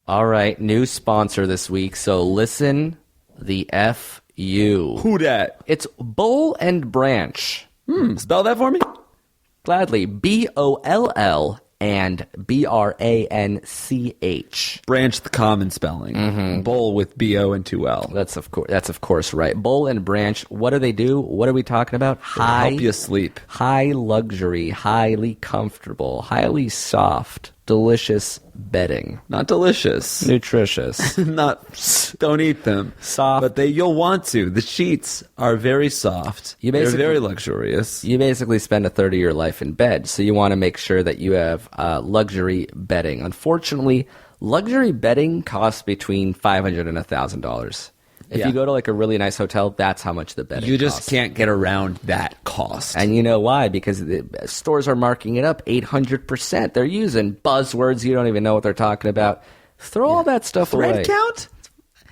All right, new sponsor this week. So listen, the F-U. Who dat? It's Boll and Branch. Spell that for me? Gladly. B-O-L-L and B-R-A-N-C-H. Branch, the common spelling. Bowl with B-O and 2-L. That's of course right. Boll and Branch. What do they do? What are we talking about? Help you sleep. High luxury, highly comfortable, highly soft, delicious bedding. Not delicious. Nutritious. Don't eat them. Soft. But you'll want to. The sheets are very soft. They're very luxurious. You basically spend a third of your life in bed, so you want to make sure that you have luxury bedding. Unfortunately, luxury bedding costs between $500 and $1,000. If you go to like a really nice hotel, that's how much the bedding costs. You just can't get around that cost. And you know why? Because the stores are marking it up 800%. They're using buzzwords you don't even know what they're talking about. Throw all that stuff away. Thread count?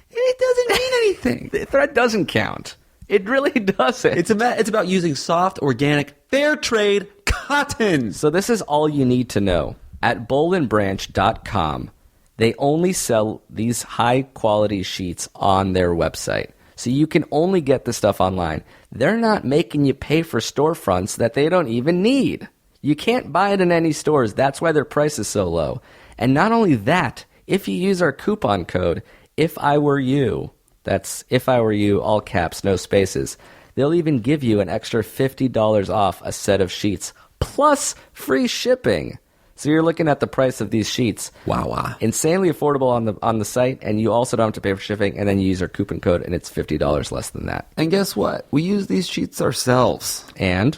It doesn't mean anything. The thread doesn't count. It really doesn't. It's about using soft, organic, fair trade cotton. So this is all you need to know. At bollandbranch.com, they only sell these high-quality sheets on their website. So you can only get the stuff online. They're not making you pay for storefronts that they don't even need. You can't buy it in any stores. That's why their price is so low. And not only that, if you use our coupon code, If I Were You, that's If I Were You, all caps, no spaces, they'll even give you an extra $50 off a set of sheets, plus free shipping. So you're looking at the price of these sheets. Wow. Insanely affordable on the site, and you also don't have to pay for shipping, and then you use our coupon code, and it's $50 less than that. And guess what? We use these sheets ourselves. And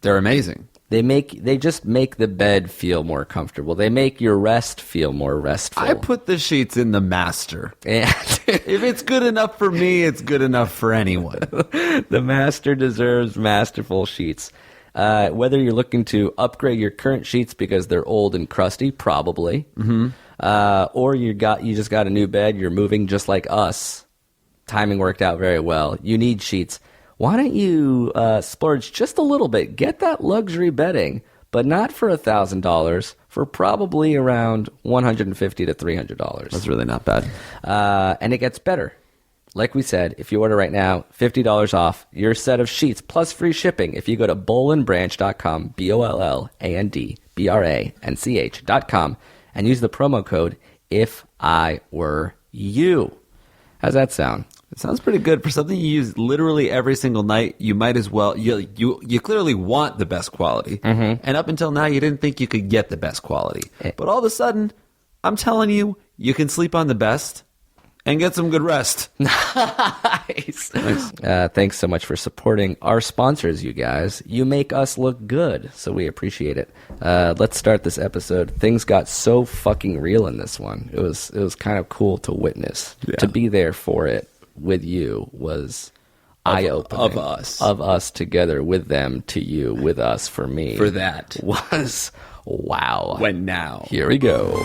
they're amazing. They just make the bed feel more comfortable. They make your rest feel more restful. I put the sheets in the master. And if it's good enough for me, it's good enough for anyone. The master deserves masterful sheets. Whether you're looking to upgrade your current sheets because they're old and crusty, probably, or you just got a new bed, you're moving just like us. Timing worked out very well. You need sheets. Why don't you splurge just a little bit? Get that luxury bedding, but not for $1,000, for probably around $150 to $300. That's really not bad. And it gets better. Like we said, if you order right now, $50 off your set of sheets plus free shipping if you go to bollandbranch.com, BOLLANDBRANCH.com, and use the promo code If I Were You. How's that sound? It sounds pretty good. For something you use literally every single night, you might as well, you clearly want the best quality. And up until now, you didn't think you could get the best quality. But all of a sudden, I'm telling you, you can sleep on the best and get some good rest. Nice. Thanks so much for supporting our sponsors, you guys. You make us look good, so we appreciate it. Let's start this episode. Things got so fucking real in this one. It was kind of cool to witness. Yeah. To be there for it with you was eye-opening. Of us together, with them, to you, with us, for me. For that. Was wow. When now. Here we go.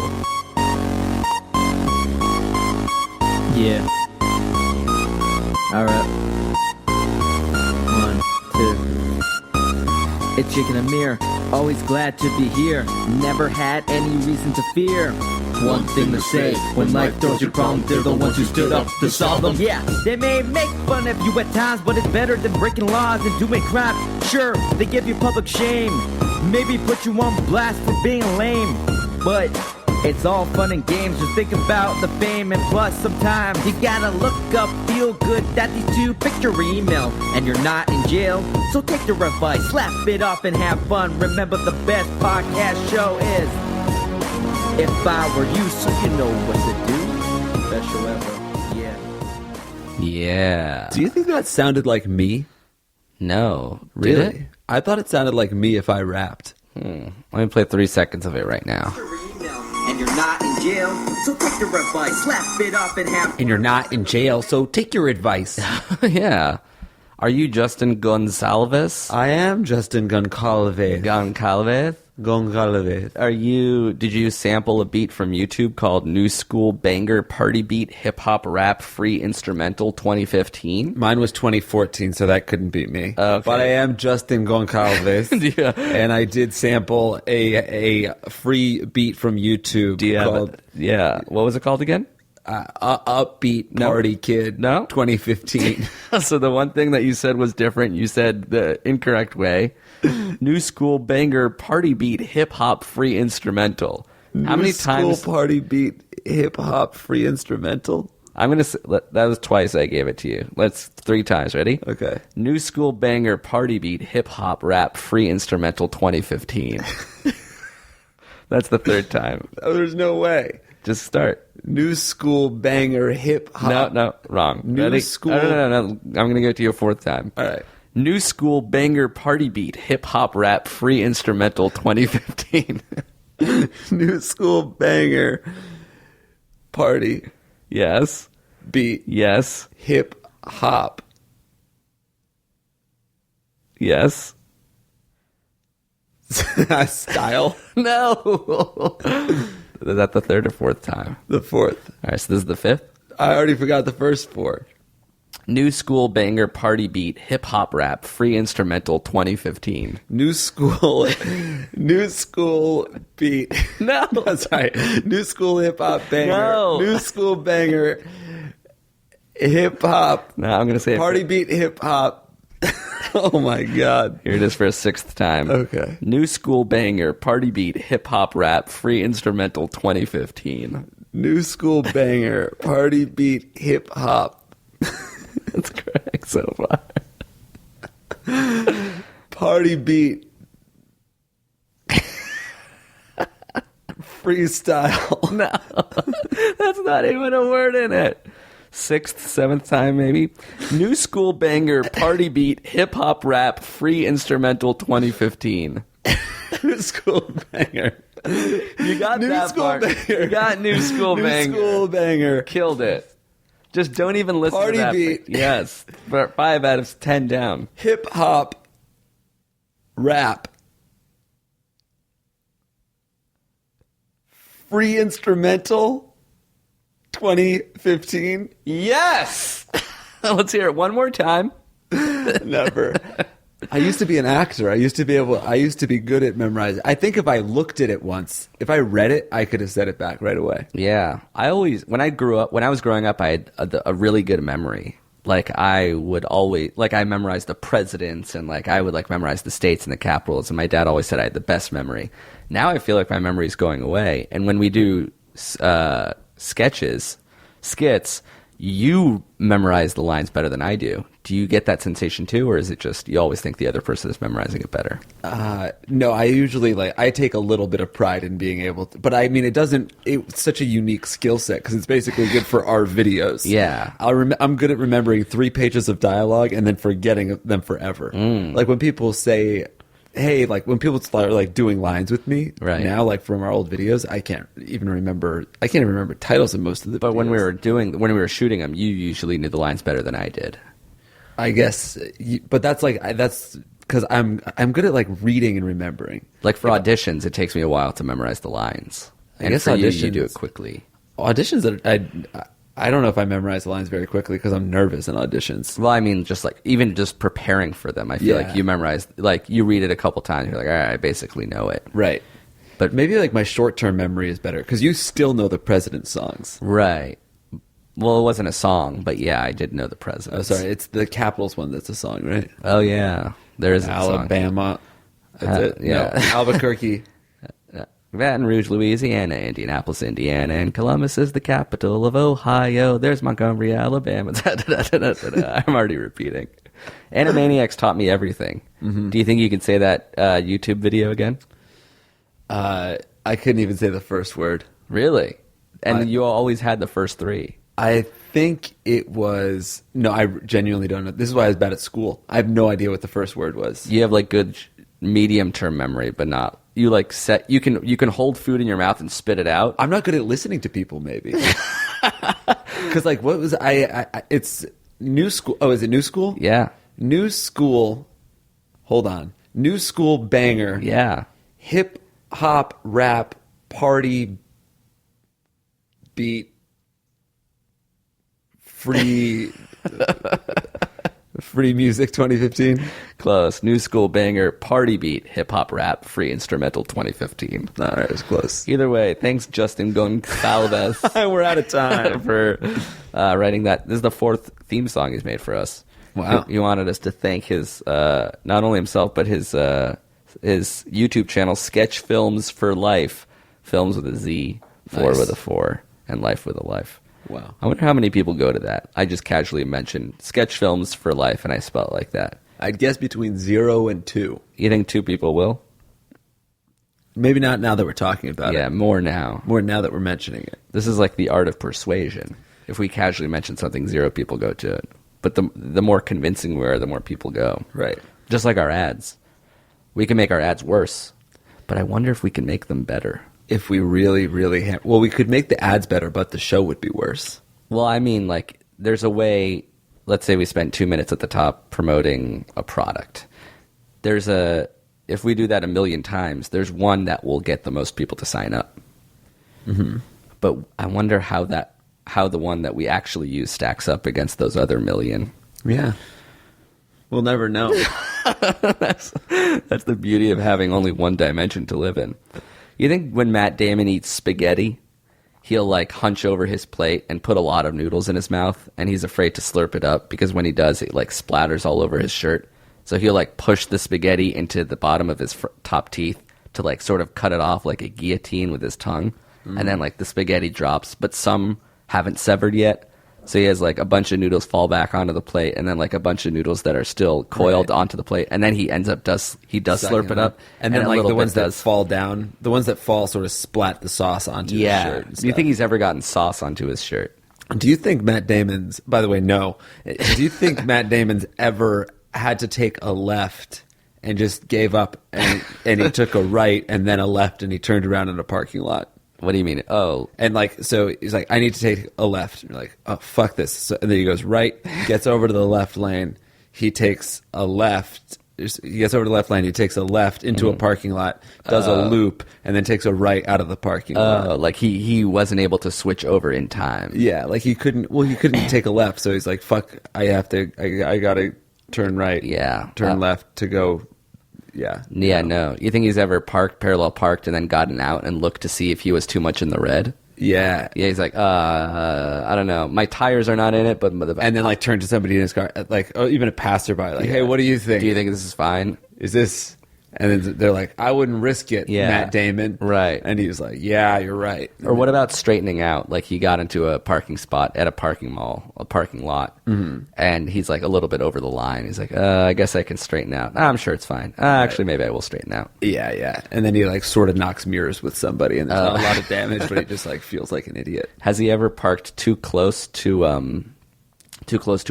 Yeah. Alright. 1, 2. It's JakeandAmir. Always glad to be here. Never had any reason to fear. One thing to say, when life throws you problems, they're the ones who stood up to solve them. Yeah, they may make fun of you at times, but it's better than breaking laws and doing crime. Sure, they give you public shame, maybe put you on blast for being lame, but it's all fun and games. Just think about the fame, and plus sometimes you gotta look up, feel good that these two picked your email, and you're not in jail. So take your advice, slap it off and have fun. Remember, the best podcast show is If I Were You, so you know what to do. Best show ever. Yeah. Do you think that sounded like me? No. Really? Did it? I thought it sounded like me if I rapped. Let me play 3 seconds of it right now. And you're not in jail, so take your advice, slap it off and have fun. And you're not in jail, so take your advice. Yeah. Are you Justin Gonsalves? I am Justin Goncalves. Goncalves? Goncalves. Did you sample a beat from YouTube called New School Banger Party Beat Hip Hop Rap Free Instrumental 2015? Mine was 2014, so that couldn't beat me. Okay. But I am Justin Goncalves, Yeah. and I did sample a free beat from YouTube called what was it called again? Upbeat Party Kid No? 2015. So the one thing that you said was different. You said the incorrect way. New School Banger Party Beat Hip Hop Free Instrumental. How many times? School Party Beat Hip Hop Free Instrumental. I'm gonna say, that was twice I gave it to you. Let's 3 times. Ready? Okay. New School Banger Party Beat Hip Hop Rap Free Instrumental 2015. That's the 3rd time. Oh, there's no way. Just start. New School Banger Hip Hop. No, wrong. New Ready? School. No. I'm gonna give it to you a 4th time. All right. New School Banger Party Beat Hip Hop Rap Free Instrumental 2015. New School Banger Party Yes. Beat Yes. Hip Hop. Yes. Style. No. Is that the 3rd or 4th time? The 4th. All right, so this is the 5th. I already forgot the first 4. New School Banger Party Beat Hip Hop Rap Free Instrumental 2015. New School Beat. No. That's right. New School Hip Hop Banger. No. New School Banger Hip Hop. No, I'm going to say Party Beat Hip Hop. Oh my God. Here it is for a 6th time. Okay. New School Banger Party Beat Hip Hop Rap Free Instrumental 2015. New School Banger Party Beat Hip Hop. That's correct so far. Party Beat Freestyle. No, that's not even a word in it. 6th, 7th time maybe. New School Banger Party Beat Hip Hop Rap Free Instrumental 2015. New School Banger. You got New that School part. Banger. You got New School Banger. New School Banger. Killed it. Just don't even listen Party to that. Beat. Yes. 5 out of 10 down. Hip Hop Rap. Free Instrumental 2015. Yes! Let's hear it one more time. Never. I used to be an actor. I used to be good at memorizing. I think if I looked at it once, if I read it, I could have said it back right away. Yeah. When I was growing up, I had a really good memory. Like I memorized the presidents and I would memorize the states and the capitals. And my dad always said I had the best memory. Now I feel like my memory is going away. And when we do skits, you memorize the lines better than I do. Do you get that sensation too, or is it just you always think the other person is memorizing it better? No, I usually I take a little bit of pride in being able to, but I mean it's such a unique skill set because it's basically good for our videos. Yeah. I'm good at remembering 3 pages of dialogue and then forgetting them forever. Like when people say, hey, when people start doing lines with me right now, from our old videos, I can't even remember titles of most of the videos. But when we were shooting them, you usually knew the lines better than I did. I guess, but that's because I'm good at reading and remembering. For auditions, it takes me a while to memorize the lines. I guess for auditions, you do it quickly. Auditions, I don't know if I memorize the lines very quickly because I'm nervous in auditions. Well, I mean, even just preparing for them, I feel like you memorize, you read it a couple times, you're like, all right, I basically know it. Right. But maybe my short-term memory is better because you still know the president's songs. Right. Well, it wasn't a song, but yeah, I did know the president. Oh, sorry. It's the Capitals one that's a song, right? Oh, yeah. There is a song. Alabama. That's it. Yeah. No, Albuquerque. Baton Rouge, Louisiana, Indianapolis, Indiana, and Columbus is the capital of Ohio. There's Montgomery, Alabama. I'm already repeating. Animaniacs taught me everything. Mm-hmm. Do you think you can say that YouTube video again? I couldn't even say the first word. Really? And you always had the first 3. I think it was... No, I genuinely don't know. This is why I was bad at school. I have no idea what the first word was. You have good medium-term memory, but not... You you can hold food in your mouth and spit it out. I'm not good at listening to people, maybe. Because what was it's New School. Oh, is it New School? Yeah. New School. Hold on. New School Banger. Yeah. Hip hop rap party beat free music 2015. Close. New school banger, party beat, hip hop rap, free instrumental 2015. All right, it's close. Either way, thanks Justin Gonçalves We're out of time. for writing that. This is the 4th theme song he's made for us. Wow. He wanted us to thank his, not only himself, but his YouTube channel, Sketch Films for Life. Films with a Z, 4 Nice. with a 4, and Life with a Life. Wow. I wonder how many people go to that. I just casually mentioned Sketch Films for Life, and I spell it like that. I'd guess between 0 and 2. You think 2 people will? Maybe not now that we're talking about Yeah, it. more now. More now that we're mentioning it. This is like the art of persuasion. If we casually mention something, 0 people go to it. But the more convincing we are, the more people go. Right. Just like our ads. We can make our ads worse, but I wonder if we can make them better. If we really, really well, we could make the ads better, but the show would be worse. Well, I mean, like, there's a way, let's say we spend 2 minutes at the top promoting a product. If we do that 1,000,000 times, there's one that will get the most people to sign up. Mm-hmm. But I wonder how the one that we actually use stacks up against those other 1,000,000. Yeah. We'll never know. That's the beauty of having only one dimension to live in. You think when Matt Damon eats spaghetti, he'll like hunch over his plate and put a lot of noodles in his mouth, and he's afraid to slurp it up because when he does, it like splatters all over his shirt. So he'll like push the spaghetti into the bottom of his top teeth to like sort of cut it off like a guillotine with his tongue, and then like the spaghetti drops, but some haven't severed yet. So he has like a bunch of noodles fall back onto the plate, and then like a bunch of noodles that are still coiled onto the plate, and then he ends up does slurp it up, and then a like little the ones bit that does. fall down, the ones that fall sort of splat the sauce onto his shirt. And Do you think he's ever gotten sauce onto his shirt? Do you think Matt Damon's? By the way, no. Do you think Matt Damon's ever had to take a left and just gave up, and he took a right and then a left, and he turned around in a parking lot? What do you mean? Oh, And like, so he's like, I need to take a left. And you're like, oh, fuck this. So, and then he goes right, gets over to the left lane. He takes a left. He gets over to the left lane. He takes a left into a parking lot, does a loop, and then takes a right out of the parking lot. like he wasn't able to switch over in time. Yeah, like he couldn't take a left. So he's like, fuck, I gotta turn right. Yeah. Turn left to go. Yeah. Yeah, no. You think he's ever parallel parked, and then gotten out and looked to see if he was too much in the red? Yeah. Yeah, he's like, I don't know. My tires are not in it, but And then like turn to somebody in his car, like, oh, even a passerby, like, hey, what do you think? Do you think this is fine? Is this? And then they're like, I wouldn't risk it, Yeah. Matt Damon. Right. And he's like, yeah, you're right. Or what about straightening out? Like he got into a parking spot at a parking lot, and he's like a little bit over the line. He's like, I guess I can straighten out. I'm sure it's fine. Actually, maybe I will straighten out. Yeah, yeah. And then he like sort of knocks mirrors with somebody, and there's not a lot of damage, but he just like feels like an idiot. Has he ever parked too close to a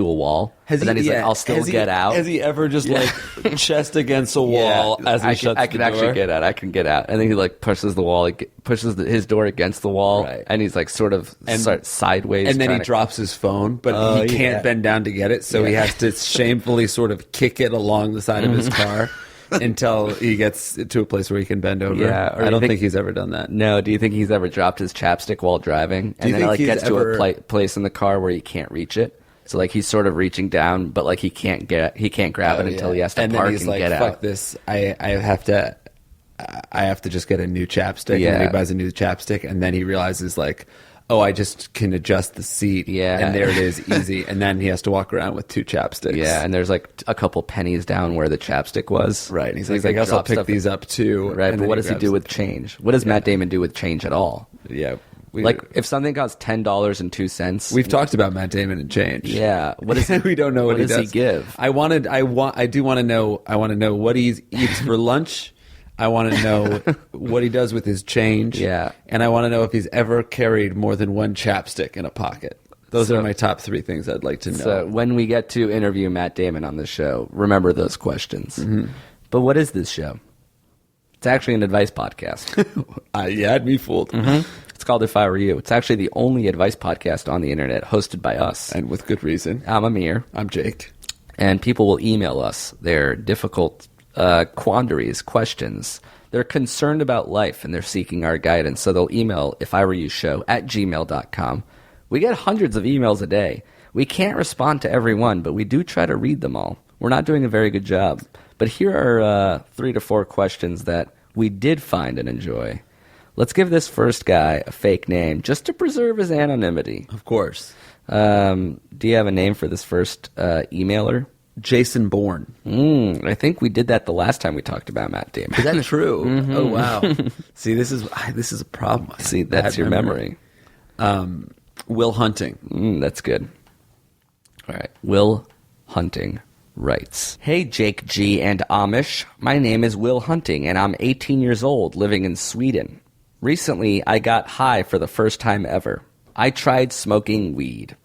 wall? But then he's like, I'll still get out. Has he ever just like chest against a wall as he shuts I the can door? actually get out. I can get out. And then he like pushes the wall, his door against the wall, Right. and he's like sort of sideways. And then he trying to- drops his phone, but he can't bend down to get it, so he has to shamefully sort of kick it along the side of his car until he gets to a place where he can bend over. Yeah, or I you don't think- think he's ever done that. No, do you think he's ever dropped his chapstick while driving? And you then think like he's gets to ever- a place in the car where he can't reach it. So like he's sort of reaching down, but like he can't grab it until he has to and park then he's and like, get fuck out. this, I have to just get a new chapstick. Yeah. And then he buys a new chapstick, and then he realizes like, oh, I just can adjust the seat. Yeah. And there it is, easy. And then he has to walk around with 2 chapsticks. Yeah, and there's like a couple pennies down where the chapstick was. Right. And he's So like, I guess I'll drops pick stuff- these up too. Right, And but then what he does he grabs- do with change? What does Matt Damon do with change at all? Yeah. Like if something costs $10.02, We've talked about Matt Damon and change. Yeah, what is we don't know what he does does. he give? I want to know what he eats for lunch. I want to know what he does with his change. Yeah. And I want to know if he's ever carried more than 1 chapstick in a pocket. Those So- are my top 3 things I'd like to know. So when we get to interview Matt Damon on the show, remember those questions. Mm-hmm. But what is this show? It's actually an advice podcast. You had me fooled. It's called If I Were You. It's actually the only advice podcast on the internet hosted by us. And with good reason. I'm Amir. I'm Jake. And people will email us their difficult quandaries, questions They're concerned about life, and they're seeking our guidance. So they'll email ifereyoushow@gmail.com. We get hundreds of emails a day. We can't respond to every one, but we do try to read them all. We're not doing a very good job. But here are 3 to 4 questions that we did find and enjoy. Let's give this first guy a fake name just to preserve his anonymity. Of course. Do you have a name for this first emailer? Jason Bourne. I think we did that the last time we talked about Matt Damon. Is that true? Oh, wow. See, this is a problem. See, that's your memory. Will Hunting. That's good. All right. Will Hunting writes, Hey, Jake G and Amish. My name is Will Hunting, and I'm 18 years old, living in Sweden. Recently, I got high for the first time ever. I tried smoking weed.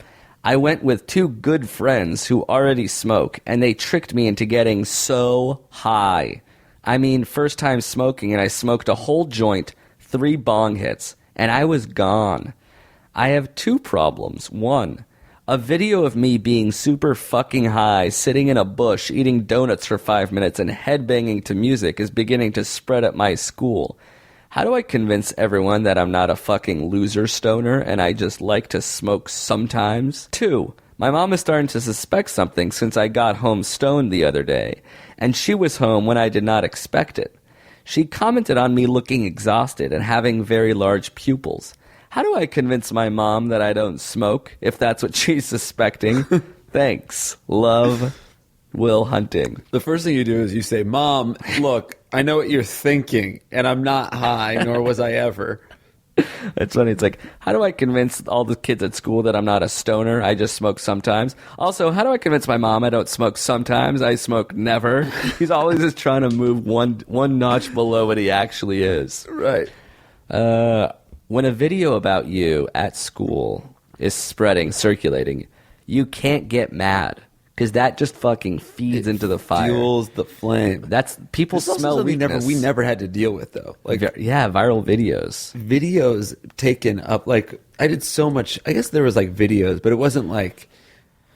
I went with 2 good friends who already smoke, and they tricked me into getting so high. I mean, first time smoking, and I smoked a whole joint, 3 bong hits, and I was gone. I have 2 problems. 1, a video of me being super fucking high, sitting in a bush, eating donuts for 5 minutes, and headbanging to music is beginning to spread at my school. How do I convince everyone that I'm not a fucking loser stoner and I just like to smoke sometimes? 2, my mom is starting to suspect something since I got home stoned the other day, and she was home when I did not expect it. She commented on me looking exhausted and having very large pupils. How do I convince my mom that I don't smoke, if that's what she's suspecting? Thanks. Love, Will Hunting. The first thing you do is you say, Mom, look, I know what you're thinking, and I'm not high, nor was I ever. It's funny. It's like, how do I convince all the kids at school that I'm not a stoner? I just smoke sometimes. Also, how do I convince my mom I don't smoke sometimes? I smoke never. He's always just trying to move one notch below what he actually is. Right. When a video about you at school is circulating, you can't get mad. Because that just fucking feeds into the fire. Fuels the flame. That's people smell weakness. we never had to deal with, though. Like, yeah, viral videos. Videos taken up. Like, I did so much. I guess there was like videos, but it wasn't like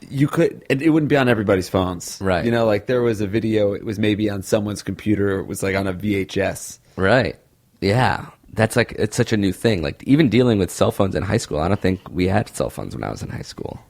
you could. And it wouldn't be on everybody's phones, right? You know, like there was a video. It was maybe on someone's computer. It was like on a VHS, right? Yeah, that's like it's such a new thing. Like even dealing with cell phones in high school. I don't think we had cell phones when I was in high school.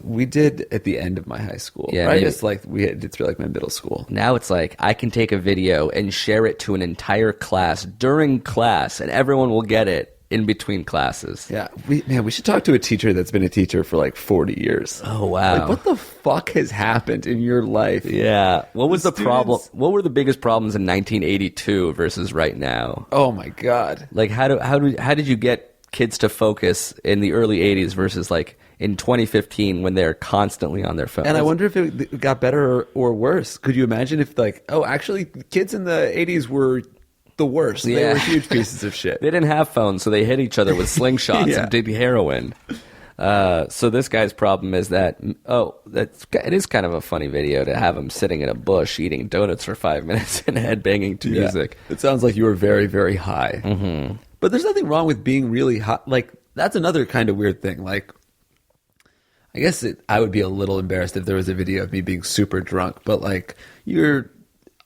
We did at the end of my high school. Yeah, right? It's like we did through like my middle school. Now it's like I can take a video and share it to an entire class during class, and everyone will get it in between classes. Yeah, we should talk to a teacher that's been a teacher for like 40 years. Oh wow! Like, what the fuck has happened in your life? Yeah, what was the problem? What were the biggest problems in 1982 versus right now? Oh my god! Like how did you get kids to focus in the early 80s versus like in 2015 when they're constantly on their phones? And I wonder if it got better or worse. Could you imagine if like, oh, actually kids in the 80s were the worst. Yeah. They were huge pieces of shit. They didn't have phones, so they hit each other with slingshots Yeah. and did heroin. So this guy's problem is that, it is kind of a funny video to have him sitting in a bush eating donuts for 5 minutes and headbanging to music. It sounds like you were very, very high. Mm-hmm. But there's nothing wrong with being really high. Like, that's another kind of weird thing. Like, I guess I would be a little embarrassed if there was a video of me being super drunk. But, like,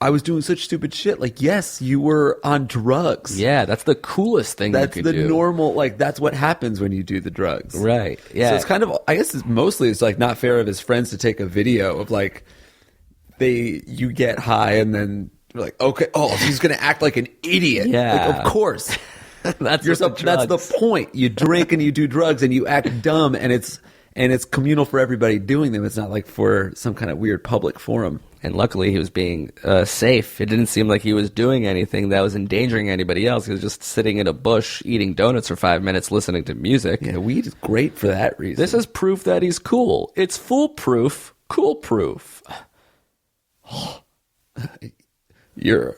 I was doing such stupid shit. Like, yes, you were on drugs. Yeah, that's the coolest thing That's you could do. the normal, like, that's what happens when you do the drugs. Right, yeah. So it's kind of, I guess it's like not fair of his friends to take a video of like, you get high and then you're like, okay, he's going to act like an idiot. Yeah. Like, of course. that's the point. You drink and you do drugs and you act dumb and it's communal for everybody doing them. It's not like for some kind of weird public forum. And luckily he was being safe. It didn't seem like he was doing anything that was endangering anybody else. He was just sitting in a bush eating donuts for 5 minutes listening to music. Yeah, weed is great for that reason. This is proof that he's cool. It's foolproof, cool proof. You're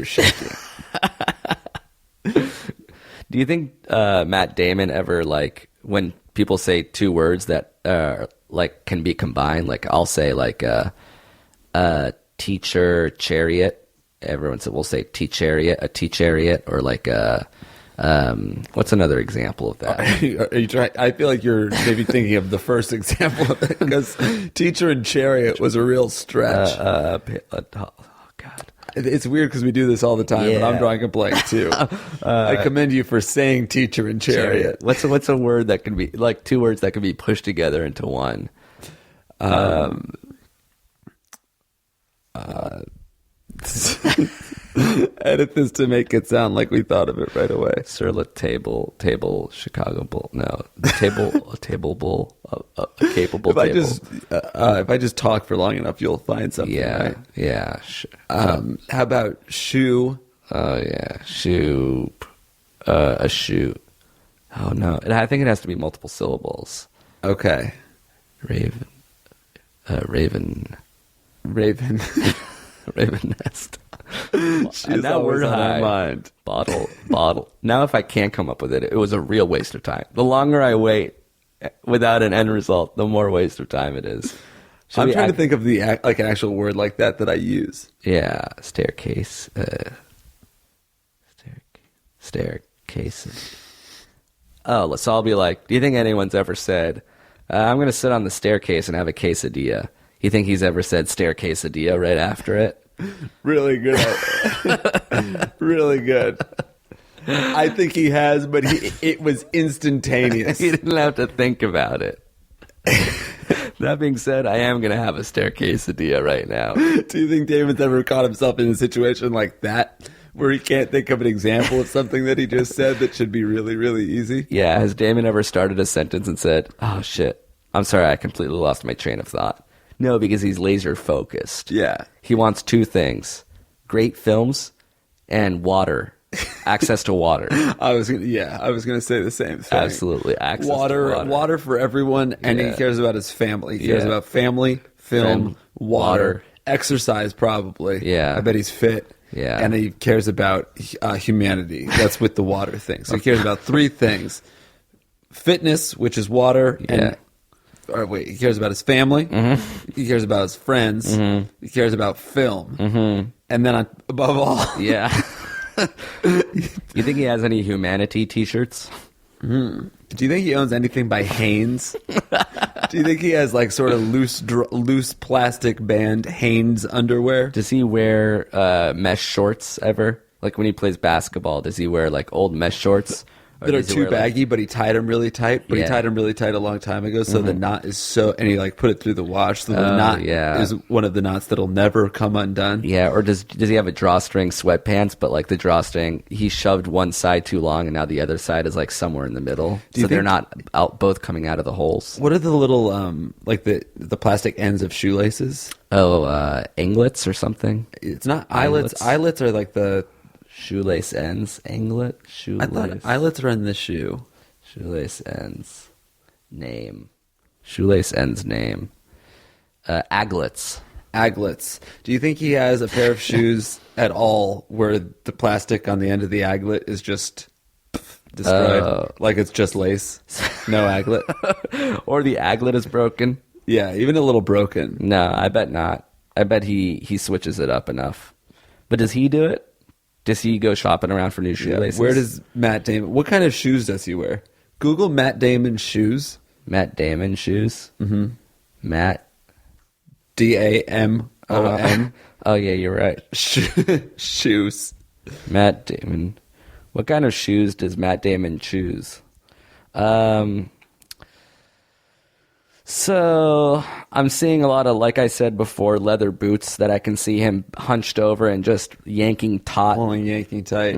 shaking. Do you think Matt Damon ever, like, when people say 2 words that like can be combined, like I'll say like teacher chariot, everyone will say a tea-chariot, or like what's another example of that? Are you trying? I feel like you're maybe thinking of the first example of it, because teacher and chariot was a real stretch. Oh God. It's weird because we do this all the time, but I'm Yeah. drawing a blank too. I commend you for saying teacher and chariot. What's a word that can be like two words that can be pushed together into one? Edit this to make it sound like we thought of it right away. Surlet table, Chicago bull. No, a table bull, a capable table. If I just talk for long enough, you'll find something. Yeah, Right? yeah. How about shoe? Oh yeah, shoe, a shoe. Oh no, I think it has to be multiple syllables. Okay, Raven, raven. raven nest. She's And now always we're on our high. mind. Bottle. Now, if I can't come up with it, it was a real waste of time. The longer I wait without an end result, the more waste of time it is. Should I'm we trying to think of like an actual word like that I use. Yeah, staircase. Staircase. Oh, so I'll be like, do you think anyone's ever said, I'm going to sit on the staircase and have a quesadilla? You think he's ever said staircasadilla right after it? Really good. Really good. I think he has, but it was instantaneous. He didn't have to think about it. That being said, I am going to have a staircasadilla right now. Do you think Damon's ever caught himself in a situation like that, where he can't think of an example of something that he just said that should be really, really easy? Yeah, has Damon ever started a sentence and said, oh shit, I'm sorry, I completely lost my train of thought? No, because he's laser focused. Yeah. He wants two things: great films and water. Access to water. I was gonna say the same thing. Absolutely. Access to water for everyone, and Yeah. he cares about his family. He cares Yeah. about family, film, water, water. exercise probably. Yeah. I bet he's fit. Yeah. And he cares about humanity. That's with the water thing. So he cares about three things: fitness, which is water, Yeah. he cares about his family. Mm-hmm. He cares about his friends. Mm-hmm. He cares about film. Mm-hmm. And then, above all, Yeah. You think he has any humanity t-shirts? do you think he owns anything by Hanes? Do you think he has like sort of loose plastic band Hanes underwear? Does he wear mesh shorts ever? Like when he plays basketball, does he wear like old mesh shorts? Or That are does he too wear, like- baggy, but he tied them really tight. But he Yeah. tied them really tight a long time ago, so the knot is so, and he like put it through the wash, so the knot yeah. is one of the knots that'll never come undone. Yeah, or does he have a drawstring sweatpants, but like the drawstring, he shoved one side too long, and now the other side is like somewhere in the middle, you so they're think- not out both coming out of the holes. What are the little like the plastic ends of shoelaces? Oh, anglets or something? It's not eyelets. Eyelets. Eyelets are like the. Shoelace ends, anglet, I shoelace. thought eyelets are in the shoe. Shoelace ends, name. Shoelace ends name. Aglets. Aglets. Do you think he has a pair of shoes at all where the plastic on the end of the aglet is just destroyed? Like it's just lace? No aglet? Or the aglet is broken. Yeah, even a little broken. No, I bet not. I bet he switches it up enough. But does he do it? Does he go shopping around for new Yeah. shoelaces? Where does Matt Damon... What kind of shoes does he wear? Google Matt Damon shoes. Matt Damon shoes? Mm-hmm. Matt... Damon. Oh, yeah, you're right. Shoes. Matt Damon. What kind of shoes does Matt Damon choose? So I'm seeing a lot of, like I said before, leather boots that I can see him hunched over and just yanking taut. Pulling yanking tight.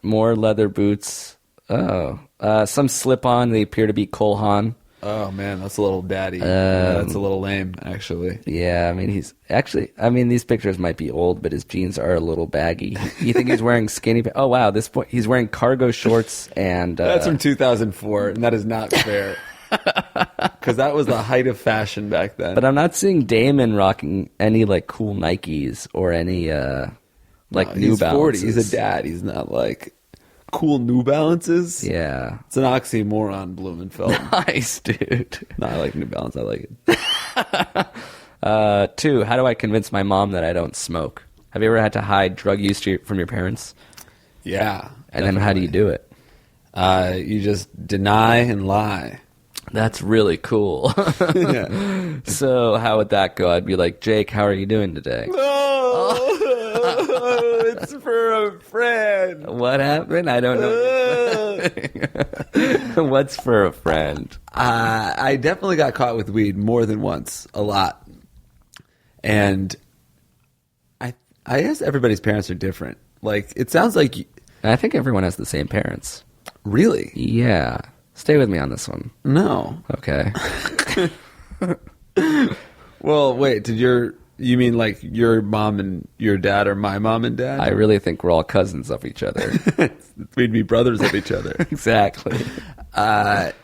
More leather boots. Some slip-on. They appear to be Kolhan. Oh, man, that's a little daddy. That's a little lame, actually. Yeah, I mean, these pictures might be old, but his jeans are a little baggy. You think he's wearing skinny pants? Oh, wow, this point, he's wearing cargo shorts and... That's from 2004, and that is not fair. Because that was the height of fashion back then. But I'm not seeing Damon rocking any, like, cool Nikes or any, No, New he's 40. Balances. He's a dad. He's not, like, cool New Balances. Yeah. It's an oxymoron, Blumenfeld. Nice, dude. No, I like New Balance. I like it. 2, how do I convince my mom that I don't smoke? Have you ever had to hide drug use from your parents? Yeah. And then how do you do it? You just deny and lie. That's really cool. Yeah. So how would that go? I'd be like, Jake, how are you doing today? No! What's for a friend? What happened? I don't know. What's for a friend? I definitely got caught with weed more than once, a lot. And I guess everybody's parents are different. Like, it sounds like... I think everyone has the same parents. Really? Yeah. Stay with me on this one. No. Okay. Well, wait, you mean like your mom and your dad are my mom and dad? I really think we're all cousins of each other. We'd be brothers of each other. Exactly. My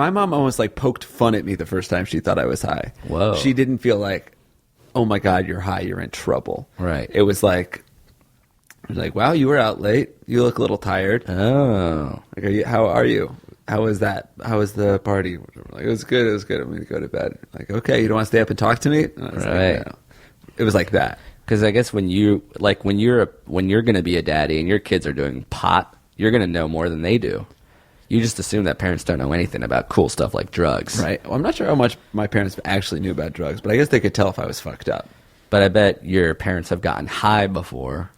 mom almost like poked fun at me the first time she thought I was high. Whoa. She didn't feel like, oh my God, you're high, you're in trouble. Right. It was like, wow, you were out late. You look a little tired. Oh. Like, how are you? How was that? How was the party? Like, it was good. I'm going to go to bed. Like, okay, you don't want to stay up and talk to me? And I was Right. like, no. It was like that. Because I guess when you're going to be a daddy and your kids are doing pot, you're going to know more than they do. You just assume that parents don't know anything about cool stuff like drugs. Right. Well, I'm not sure how much my parents actually knew about drugs, but I guess they could tell if I was fucked up. But I bet your parents have gotten high before.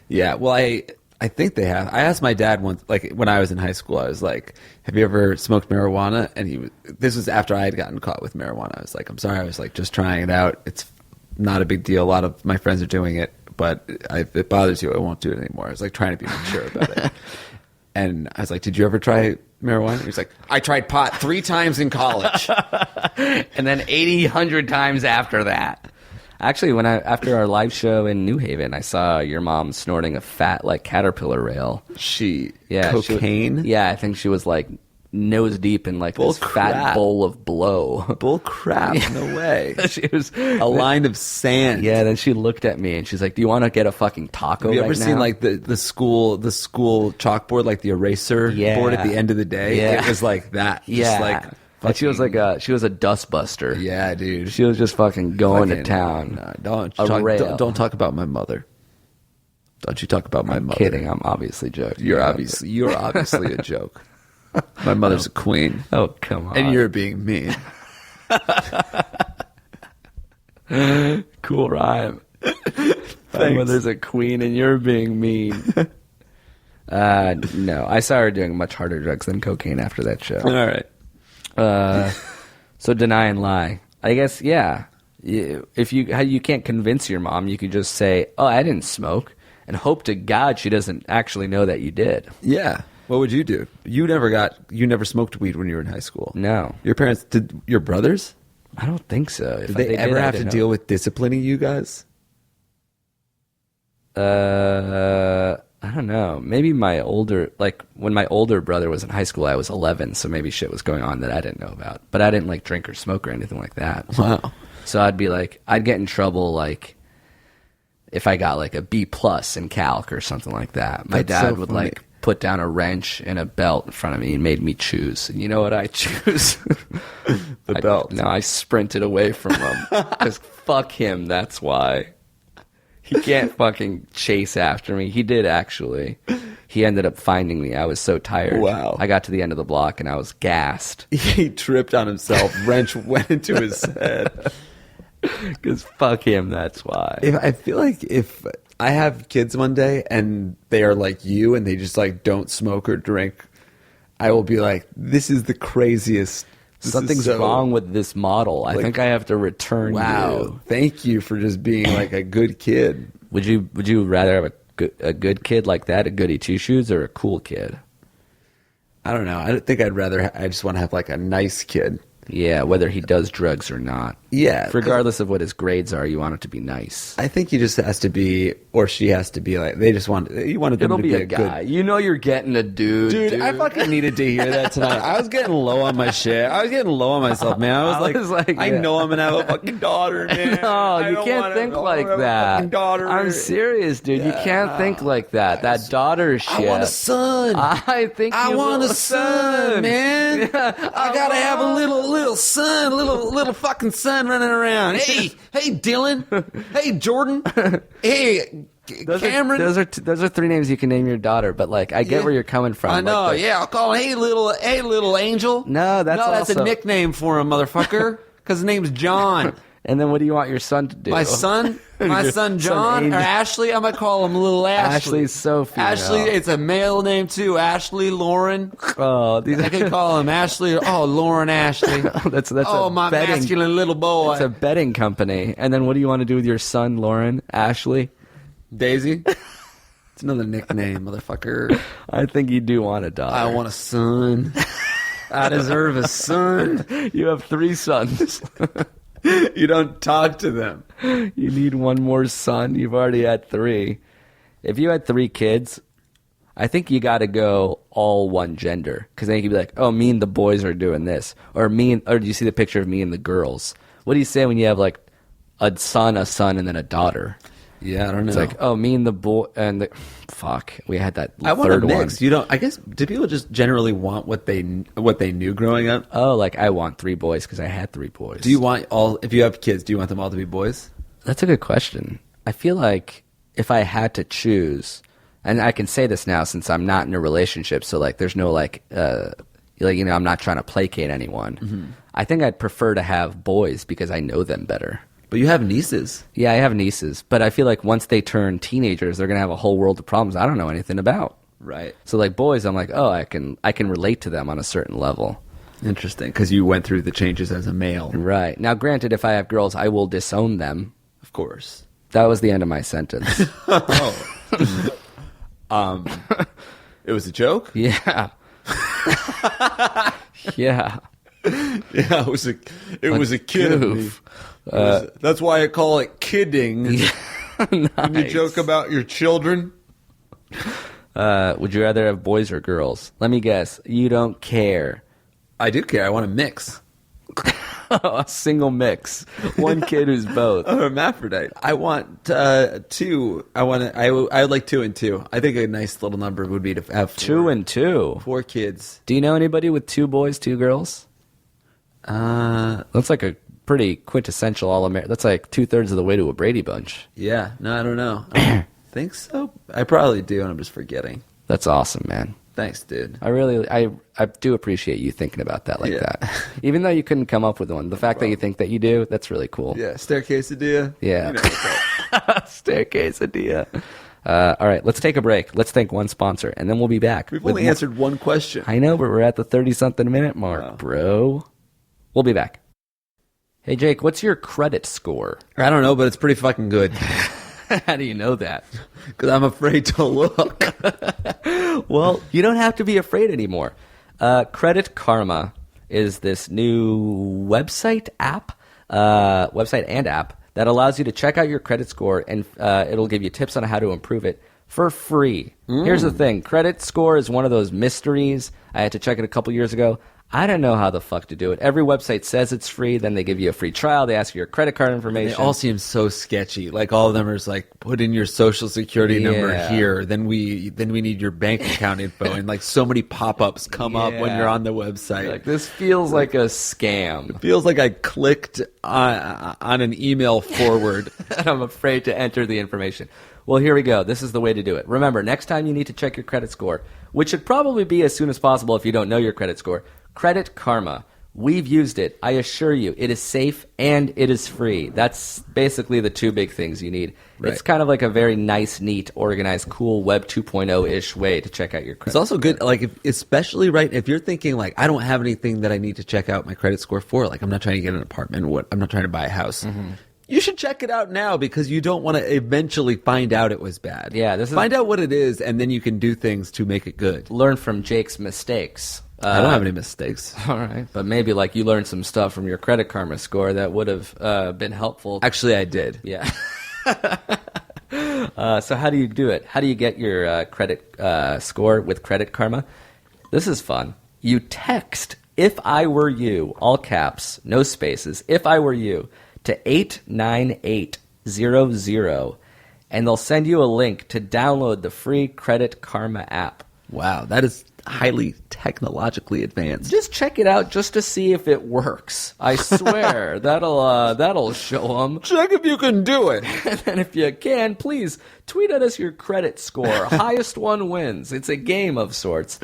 Yeah, well, I think they have. I asked my dad once, like when I was in high school, I was like, "Have you ever smoked marijuana?" And this was after I had gotten caught with marijuana. I was like, "I'm sorry, I was like just trying it out. It's not a big deal. A lot of my friends are doing it, but if it bothers you, I won't do it anymore." I was like trying to be mature about it. And I was like, "Did you ever try marijuana?" He was like, "I tried pot 3 times in college, And then 100 times after that. Actually, after our live show in New Haven, I saw your mom snorting a fat like caterpillar rail. Cocaine? I think she was like nose deep in like Bull this crap. fat bowl of blow. Bull crap! No way. She was A line of sand. Yeah, then she looked at me and she's like, "Do you want to get a fucking taco?" Have you ever right seen now?" like the school chalkboard, like the eraser board at the end of the day? Yeah. It was like that. Yeah. Just like And she was like she was a dust buster. yeah, dude. She was just fucking going to Fucking- town. No, A rail. don't talk about my mother. Don't you talk about my mother? Kidding, I'm obviously joking. You're obviously a joke. My mother's a queen, Oh, come on. and you're being mean. cool rhyme. My mother's a queen and you're being mean. No, I saw her doing much harder drugs than cocaine after that show. All right. So deny and lie. I guess, yeah. If you can't convince your mom, you could just say, "Oh, I didn't smoke," and hope to God she doesn't actually know that you did. Yeah. What would you do? You never smoked weed when you were in high school. No, Your parents did. Your brothers? I don't think so. If Did they ever I have to didn't deal know. with disciplining you guys? I don't know. Maybe when my older brother was in high school, I was 11, so maybe shit was going on that I didn't know about. But I didn't like drink or smoke or anything like that. Wow. So I'd get in trouble like if I got like a B+ in calc or something like that. My That's dad so would funny. like put down a wrench and a belt in front of me and made me choose. And you know what I choose? The belt. No, I sprinted away from him because fuck him. That's why. He can't fucking chase after me. He did, actually. He ended up finding me. I was so tired. Wow. I got to the end of the block, and I was gassed. He tripped on himself. Wrench went into his head. Because fuck him, that's why. I feel like if I have kids one day and they are like you and they just like don't smoke or drink, I will be like, this is the craziest. This Something's is so- wrong with this model. I like, think I have to return Wow. you. Thank you for just being like a good kid. Would you rather have a good kid like that, a goody two-shoes, or a cool kid? I don't know. I don't think I'd rather. I just want to have like a nice kid. Yeah, whether he does drugs or not. Yeah. Regardless of what his grades are, you want it to be nice. I think he just has to be, or she has to be like. They just want. You wanted them It'll to be be a guy. You know you're getting a dude. Dude, I fucking needed to hear that tonight. I was getting low on my shit. I was getting low on myself, man. I was like, I know I'm gonna have a fucking daughter, man. No, you can't think like that. Daughter. I'm serious, dude. You can't think like that. That daughter shit. I want a son. I think I you want will a son, man. Yeah, I gotta have a little son, little fucking son running around. Hey, Dylan. Hey, Jordan. Hey, Cameron. Those are 3 names you can name your daughter, but like I get where you're coming from. I know. Like, I'll call him. Hey, little angel. No, that's a also- nickname for him, motherfucker. Because his name's John. And then what do you want your son to do? My son John, Angel. or Ashley, I'm going to call him little Ashley. Ashley's so female. Ashley, it's a male name too. Ashley, Lauren. Oh, these I could call him Ashley. Oh, Lauren Ashley. that's Oh, a my betting, masculine little boy. It's a betting company. And then what do you want to do with your son, Lauren? Ashley? Daisy. It's another nickname, motherfucker. I think you do want a daughter. I want a son. I deserve a son. You have 3 sons. You don't talk to them. You need one more son. You've already had 3. If you had 3 kids, I think you got to go all one gender, because then you could be like, oh, me and the boys are doing this, or do you see the picture of me and the girls? What do you say when you have like a son, and then a daughter? Yeah, I don't know. It's like, oh, me and the boy and the fuck. We had that I want a third one. mix. You don't. I guess, do people just generally want what they knew growing up? Oh, like I want 3 boys because I had 3 boys. Do you want all? If you have kids, do you want them all to be boys? That's a good question. I feel like if I had to choose, and I can say this now since I'm not in a relationship, so like there's no I'm not trying to placate anyone. Mm-hmm. I think I'd prefer to have boys because I know them better. But you have nieces. Yeah, I have nieces, but I feel like once they turn teenagers, they're gonna have a whole world of problems I don't know anything about. Right. So like boys, I'm like, oh, I can relate to them on a certain level. Interesting, because you went through the changes as a male. Right. Now, granted, if I have girls, I will disown them. Of course. That was the end of my sentence. It was a joke? Yeah. Yeah. Yeah, it was a kid of me. Goof. That's why I call it kidding. Nice. When you joke about your children. Would you rather have boys or girls? Let me guess. You don't care. I do care. I want a mix. A single mix. One kid who's both. A hermaphrodite. I want 2. I would like 2 and 2. I think a nice little number would be to have 2 and 2. 4 kids. Do you know anybody with 2 boys, 2 girls? That's like a pretty quintessential all-American. That's like 2/3 of the way to a Brady Bunch. Yeah. No, I don't know. I think so. I probably do, and I'm just forgetting. That's awesome, man. Thanks, dude. I do appreciate you thinking about that like that. Even though you couldn't come up with one, the fact that you think that you do, that's really cool. Yeah, staircase idea. Yeah. You know what's up. Staircase idea. All right, let's take a break. Let's thank one sponsor, and then we'll be back. We've only answered one question. I know, but we're at the 30-something minute mark, bro. We'll be back. Hey, Jake, what's your credit score? I don't know, but it's pretty fucking good. How do you know that? Because I'm afraid to look. Well, you don't have to be afraid anymore. Credit Karma is this new website and app that allows you to check out your credit score, and it'll give you tips on how to improve it for free. Here's the thing. Credit score is one of those mysteries. I had to check it a couple years ago. I don't know how the fuck to do it. Every website says it's free, then they give you a free trial, they ask you your credit card information. They all seem so sketchy. Like all of them are just like, put in your social security number here, then we need your bank account info, and like so many pop-ups come up when you're on the website. Like, this feels like a scam. It feels like I clicked on an email forward. And I'm afraid to enter the information. Well, here we go. This is the way to do it. Remember, next time you need to check your credit score, which should probably be as soon as possible if you don't know your credit score, Credit Karma. We've used it. I assure you, it is safe and it is free. That's basically the 2 big things you need. Right. It's kind of like a very nice, neat, organized, cool Web 2.0-ish way to check out your credit. It's also good, like, especially if you're thinking, like, I don't have anything that I need to check out my credit score for. Like, I'm not trying to get an apartment. I'm not trying to buy a house. Mm-hmm. You should check it out now because you don't want to eventually find out it was bad. Yeah, find out what it is, and then you can do things to make it good. Learn from Jake's mistakes. I don't have any mistakes. All right. But maybe like you learned some stuff from your Credit Karma score that would have been helpful. Actually, I did. Yeah. So how do you do it? How do you get your credit score with Credit Karma? This is fun. You text, if I were you, all caps, no spaces, if I were you, to 89800, and they'll send you a link to download the free Credit Karma app. Wow, that is highly technologically advanced. Just check it out just to see if it works. I swear that'll show them. Check if you can do it. And then if you can, please tweet at us your credit score. Highest one wins. It's a game of sorts.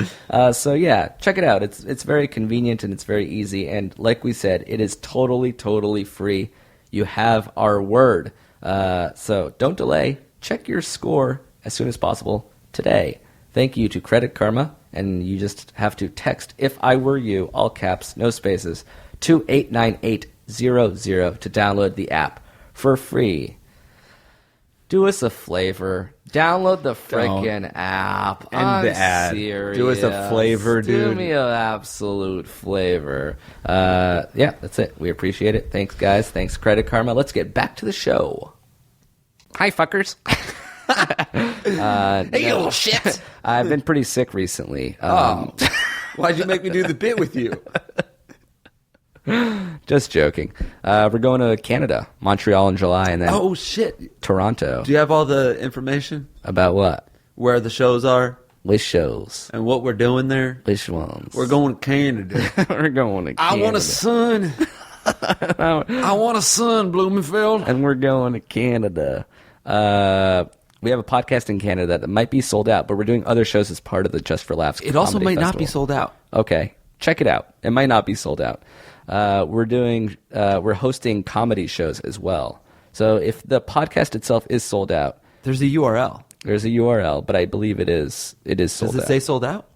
So yeah, check it out. It's very convenient and it's very easy. And like we said, it is totally free. you have our word. So don't delay. Check your score as soon as possible today. Thank you to Credit Karma, and you just have to text "If I Were You," all caps, no spaces, to 89800 to download the app for free. Do us a flavor. Download the frickin' app. End the ad. Serious. Do us a flavor, dude. Do me an absolute flavor. Yeah, that's it. We appreciate it. Thanks, guys. Thanks, Credit Karma. Let's get back to the show. Hi, fuckers. Hey, you little shit. I've been pretty sick recently. Why'd you make me do the bit with you? Just joking. We're going to Canada, Montreal in July, and then Oh, shit. Toronto. Do you have all the information? About what? Where the shows are? Which shows? And what we're doing there? Which ones? We're going to Canada. We're going to Canada. I want a son. I want a son, Blumenfeld. And we're going to Canada. We have a podcast in Canada that might be sold out, but we're doing other shows as part of the Just for Laughs It also Comedy might not Festival. be sold out. Okay, check it out. It might not be sold out. We're hosting comedy shows as well. So if the podcast itself is sold out, There's a URL. there's a URL, but I believe it is sold Does out. it say sold out?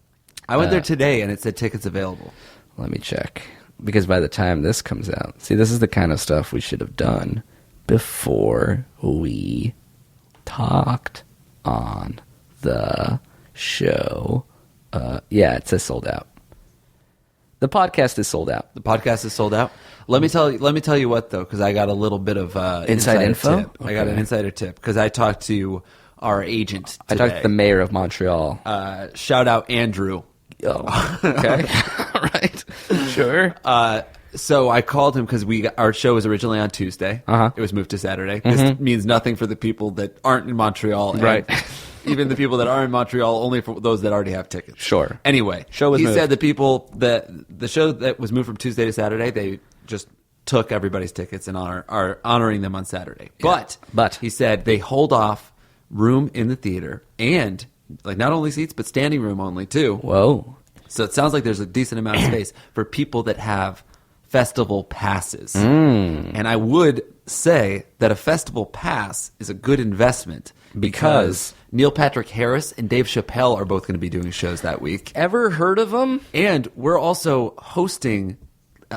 I went there today and it said tickets available. Let me check. Because by the time this comes out, see, this is the kind of stuff we should have done before we talked on the show. Yeah, it says sold out. The podcast is sold out. The podcast is sold out. Let me tell you what though, because I got a little bit of Inside insider info? Tip. I got an insider tip because I talked to our agent I today. talked to the mayor of Montreal. Shout out Andrew. Oh, okay. Right. Sure. So I called him because our show was originally on Tuesday. Uh-huh. It was moved to Saturday. This means nothing for the people that aren't in Montreal. And Right. even the people that are in Montreal, only for those that already have tickets. Sure. Anyway, Show was he moved. said the show that was moved from Tuesday to Saturday, they just took everybody's tickets and are honoring them on Saturday. Yeah. But he said they hold off room in the theater and like not only seats but standing room only too. Whoa. So it sounds like there's a decent amount of space for people that have festival passes. Mm. And I would say that a festival pass is a good investment because Neil Patrick Harris and Dave Chappelle are both going to be doing shows that week. Ever heard of them? And we're also hosting,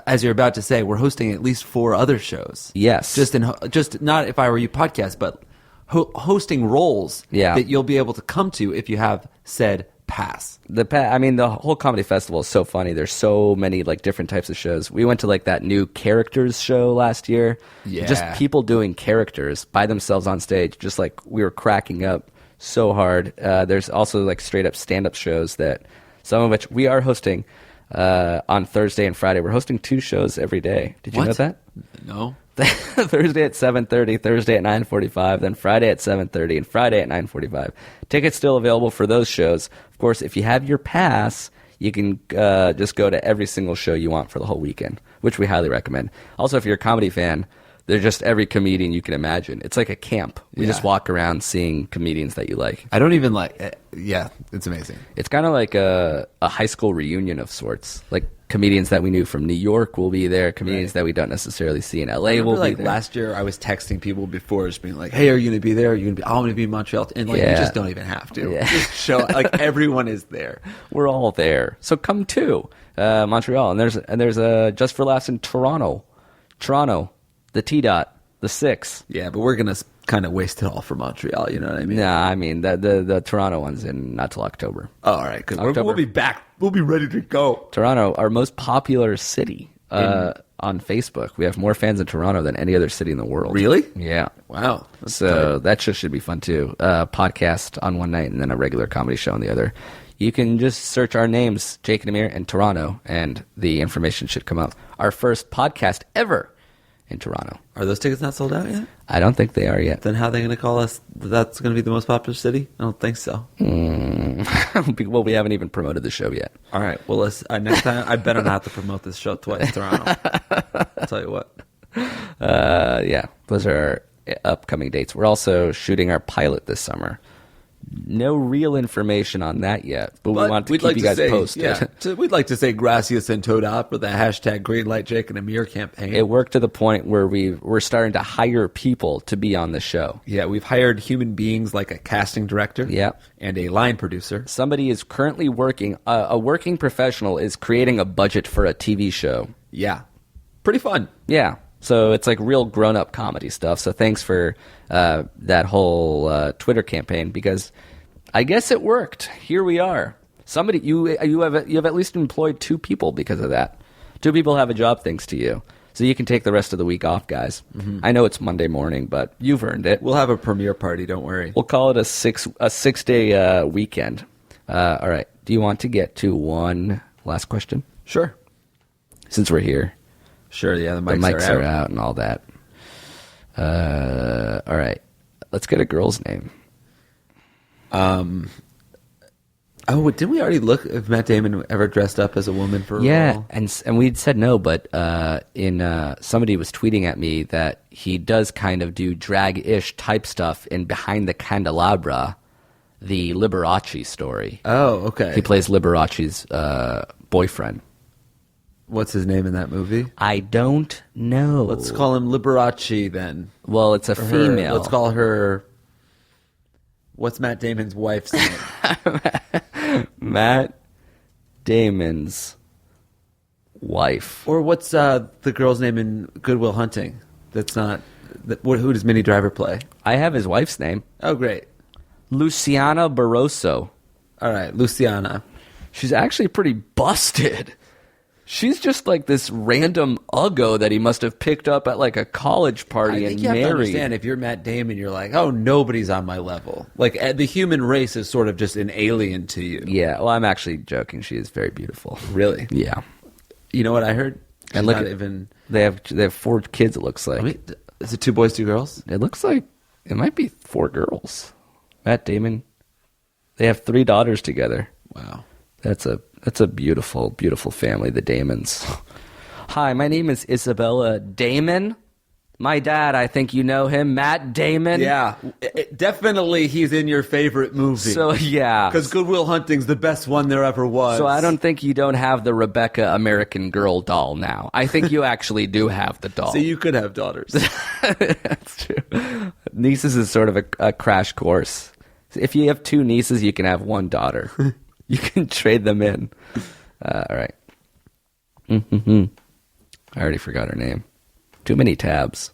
as you're about to say, we're hosting at least 4 other shows. Yes. Just not If I Were You podcast, but hosting roles that you'll be able to come to if you have said pass. The whole comedy festival is so funny. There's so many like different types of shows. We went to like that new characters show last year. Yeah. Just people doing characters by themselves on stage. Just like we were cracking up so hard. There's also like straight up stand-up shows that some of which we are hosting on Thursday and Friday. We're hosting 2 shows every day. Did you know that? No. Thursday at 7:30, Thursday at 9:45, then Friday at 7:30, and Friday at 9:45. Tickets still available for those shows. Of course, if you have your pass, you can just go to every single show you want for the whole weekend, which we highly recommend. Also, if you're a comedy fan, they're just every comedian you can imagine. It's like a camp. We just walk around seeing comedians that you like. I don't even like. Yeah, it's amazing. It's kind of like a high school reunion of sorts. Like comedians that we knew from New York will be there. Comedians that we don't necessally see in LA will be there. Last year, I was texting people before, just being like, "Hey, are you going to be there? Are you going to be? I'm going to be in Montreal." And like, you just don't even have to. Yeah. Just show like everyone is there. We're all there. So come to Montreal, and there's a Just for Laughs in Toronto, the T dot, the 6. Yeah, but we're gonna kind of waste it all for Montreal. You know what I mean? Nah, I mean the Toronto one's in not till October. Oh, all right, because October. we'll be back. We'll be ready to go. Toronto, our most popular city on Facebook. We have more fans in Toronto than any other city in the world. Really? Yeah. Wow. So that should be fun too. Podcast on one night and then a regular comedy show on the other. You can just search our names, Jake and Amir, and Toronto, and the information should come up. Our first podcast ever in Toronto. Are those tickets not sold out yet? I don't think they are yet. Then how are they going to call us? That's going to be the most popular city? I don't think so. Well, we haven't even promoted the show yet. All right. Well, next time I better not have to promote this show twice, Toronto. I'll tell you what. Yeah, those are our upcoming dates. We're also shooting our pilot this summer. No real information on that yet, but we want to keep you guys posted. Yeah, we'd like to say gracias and toda for the hashtag Greenlight Jake and Amir campaign. It worked to the point where we're starting to hire people to be on the show. Yeah, we've hired human beings like a casting director and a line producer. Somebody is currently working, a working professional is creating a budget for a TV show. Yeah, pretty fun. Yeah. So it's like real grown-up comedy stuff. So thanks for that whole Twitter campaign, because I guess it worked. Here we are. Somebody you have at least employed 2 people because of that. 2 people have a job thanks to you. So you can take the rest of the week off, guys. Mm-hmm. I know it's Monday morning, but you've earned it. We'll have a premiere party. Don't worry. We'll call it a 6-day weekend. All right. Do you want to get to one last question? Sure. Since we're here. Sure, yeah, the mics are out and all that. All right. Let's get a girl's name. Oh, didn't we already look if Matt Damon ever dressed up as a woman for a role? and we'd said no, but somebody was tweeting at me that he does kind of do drag-ish type stuff in Behind the Candelabra, the Liberace story. Oh, okay. He plays Liberace's boyfriend. What's his name in that movie? I don't know. Let's call him Liberace then. Well, it's a female. Let's call her... What's Matt Damon's wife's name? Matt Damon's wife. Or what's the girl's name in Good Will Hunting? That's not... Who does Minnie Driver play? I have his wife's name. Oh, great. Luciana Barroso. All right, Luciana. She's actually pretty busted. She's just like this random uggo that he must have picked up at like a college party and married. You have to understand, if you're Matt Damon, you're like, oh, nobody's on my level. Like, the human race is sort of just an alien to you. Yeah, well, I'm actually joking. She is very beautiful. Really? Yeah. You know what I heard? And look, they have 4 kids, it looks like. Is it 2 boys, 2 girls? It looks like it might be 4 girls. Matt Damon. They have 3 daughters together. Wow. That's a beautiful, beautiful family, the Damons. Hi, my name is Isabella Damon. My dad, I think you know him, Matt Damon. Yeah, definitely he's in your favorite movie. So, yeah. Because Good Will Hunting's the best one there ever was. So I don't think you don't have the Rebecca American Girl doll now. I think you actually do have the doll. So you could have daughters. That's true. Nieces is sort of a crash course. If you have 2 nieces, you can have 1 daughter. You can trade them in. All right. I already forgot her name. Too many tabs.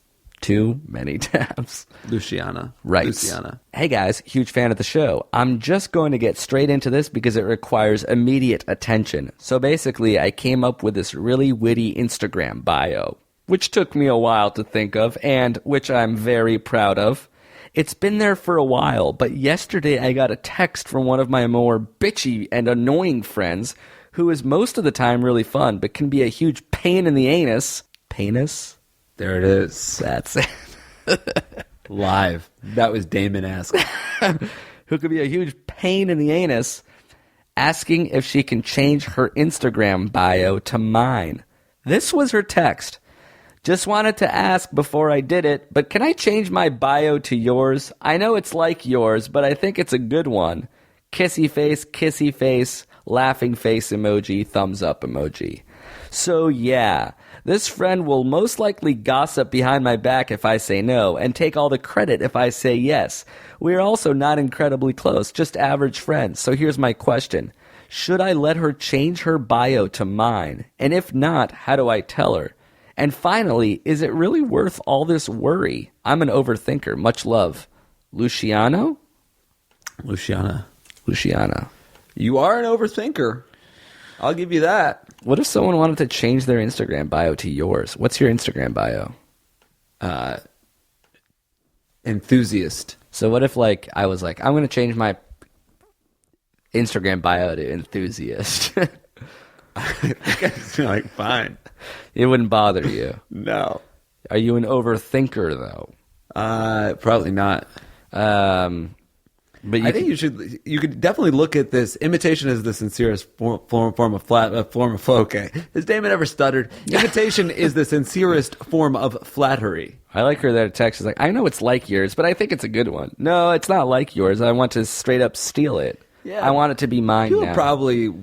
Luciana. Right. Luciana. Hey guys, huge fan of the show. I'm just going to get straight into this because it requires immediate attention. So basically, I came up with this really witty Instagram bio, which took me a while to think of and which I'm very proud of. It's been there for a while, but yesterday I got a text from one of my more bitchy and annoying friends who is most of the time really fun, but can be a huge pain in the anus. Penis? There it is. That's it. Live. That was Damon-esque. Who could be a huge pain in the anus, asking if she can change her Instagram bio to mine. This was her text. Just wanted to ask before I did it, but can I change my bio to yours? I know it's like yours, but I think it's a good one. Kissy face, laughing face emoji, thumbs up emoji. So yeah, this friend will most likely gossip behind my back if I say no, and take all the credit if I say yes. We're also not incredibly close, just average friends. So here's my question. Should I let her change her bio to mine? And if not, how do I tell her? And finally, is it really worth all this worry? I'm an overthinker. Much love. Luciana. You are an overthinker. I'll give you that. What if someone wanted to change their Instagram bio to yours? What's your Instagram bio? Enthusiast. So what if I was like, I'm going to change my Instagram bio to enthusiast? I think I'd be fine. It wouldn't bother you. No. Are you an overthinker, though? Probably not. But I think you could definitely look at this. Imitation is the sincerest form of okay. Has Damon ever stuttered? Imitation is the sincerest form of flattery. I like her that text. She's like, I know it's like yours, but I think it's a good one. No, it's not like yours. I want to straight up steal it. Yeah. I want it to be mine People now. probably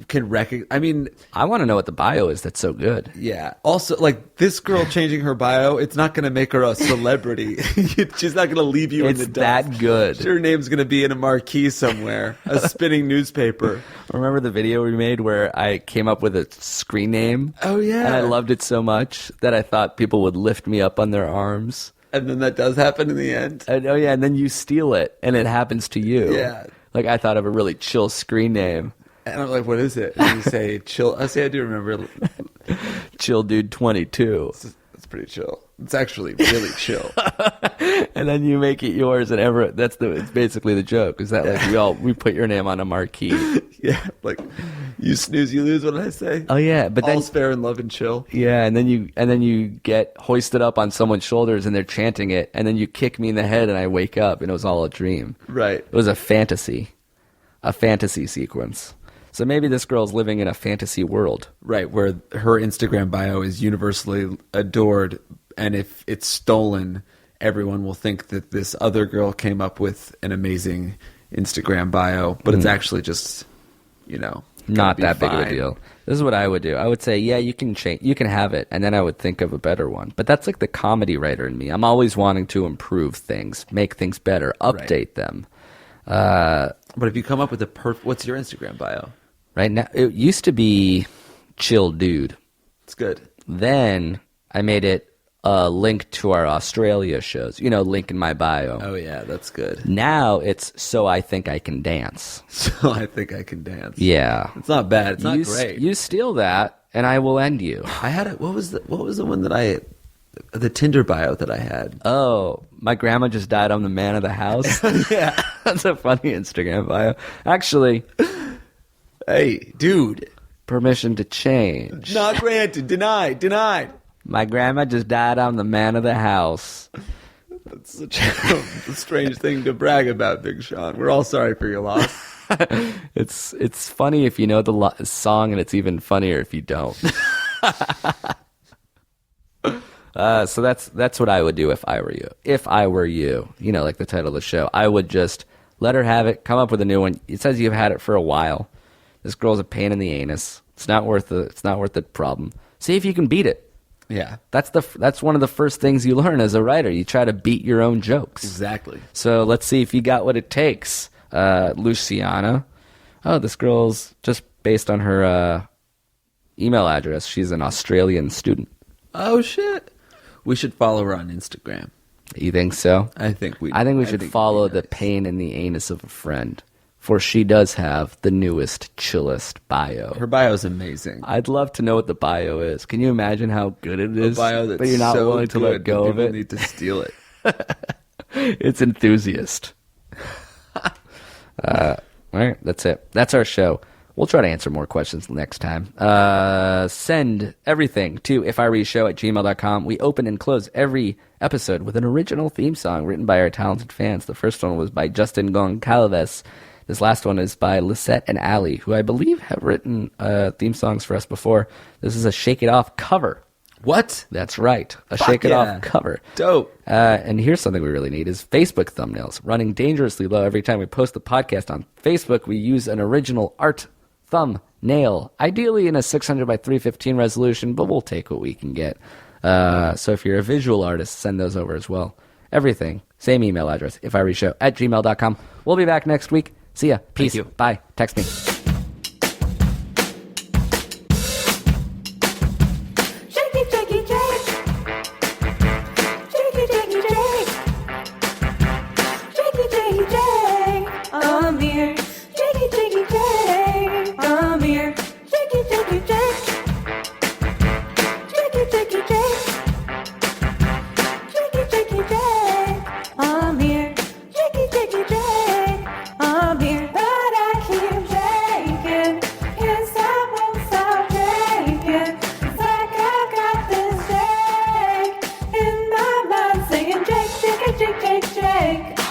can recognize. I mean, I want to know what the bio is that's so good. yeah. Also, like this girl changing her bio, it's not going to make her a celebrity. She's not going to leave you It's in the dust. that good. Her name's going to be in a marquee somewhere, a spinning newspaper. Remember the video we made where I came up with a screen name? Oh, yeah. And I loved it so much that I thought people would lift me up on their arms. And then that does happen in the end. And, oh, yeah, and then you steal it, and it happens to you. Yeah. Like, I thought of a really chill screen name. And I'm like, what is it? And you say, chill. I say, I do remember. Chill Dude 22. It's pretty chill. It's actually really chill. And then you make it yours, and it's basically the joke. Is that like we put your name on a marquee? Yeah, like you snooze, you lose. What did I say? Oh yeah, but then all's fair in love and chill. yeah, and then you get hoisted up on someone's shoulders, and they're chanting it, and then you kick me in the head, and I wake up, and it was all a dream. Right. It was a fantasy sequence. So maybe this girl's living in a fantasy world. Right, where her Instagram bio is universally adored, and if it's stolen, everyone will think that this other girl came up with an amazing Instagram bio, but it's actually just, Not gonna that be big of a fine. deal. This is what I would do. I would say, yeah, you can have it, and then I would think of a better one. But that's like the comedy writer in me. I'm always wanting to improve things, make things better, update them. But if you come up with what's your Instagram bio? Right now, it used to be Chill Dude. It's good. Then I made it a link to our Australia shows. Link in my bio. Oh yeah, that's good. Now it's So I Think I Can Dance. So I think I can dance. Yeah. It's not bad. It's not you great. You steal that, and I will end you. I had it. What was the one that the Tinder bio that I had? Oh, my grandma just died. I'm the man of the house. Yeah. That's a funny Instagram bio. Actually, Hey, dude. permission to change. Not granted. Denied. My grandma just died. I'm the man of the house. That's such a strange thing to brag about, Big Sean. We're all sorry for your loss. It's funny if you know the song, and it's even funnier if you don't. So that's what I would do if I were you. If I were you, like the title of the show, I would just let her have it. Come up with a new one. It says you've had it for a while. This girl's a pain in the anus. It's not worth the problem. See if you can beat it. Yeah. That's one of the first things you learn as a writer. You try to beat your own jokes. Exactly. So let's see if you got what it takes. Luciana. Oh, this girl's just based on her email address. She's an Australian student. Oh shit. We should follow her on Instagram. You think so? I think we should follow the pain in the anus of a friend, for she does have the newest, chillest bio. Her bio is amazing. I'd love to know what the bio is. Can you imagine how good it is? A bio that's but you're not so willing to good let go that of people it. need to steal it. It's enthusiast. All right, that's it. That's our show. We'll try to answer more questions next time. Send everything to ifireshow@gmail.com. We open and close every episode with an original theme song written by our talented fans. The first one was by Justin Goncalves. This last one is by Lisette and Ali, who I believe have written theme songs for us before. This is a Shake It Off cover. What? That's right. A Fuck Shake It yeah. Off cover. Dope. And here's something we really need is Facebook thumbnails. Running dangerously low every time we post the podcast on Facebook. We use an original art thumbnail, ideally in a 600 by 315 resolution, but we'll take what we can get. So if you're a visual artist, send those over as well. Everything. Same email address, ifireshow@gmail.com. We'll be back next week. See ya. Peace. you. Bye. Text me. Shake it, shake it, shake. Shake it, shake it, shake. Shake it, shake it, shake. Amir. Shake it, shake it, shake. Amir. Shake it, shake it, shake. Shake it, shake it, shake. Shake it, shake it, shake. Amir. Shake it, shake it, shake. Amir. But I keep shaking. Can't stop, won't stop shaking. It's like I got this shake in my mind saying shake, shake, shake, shake, shake.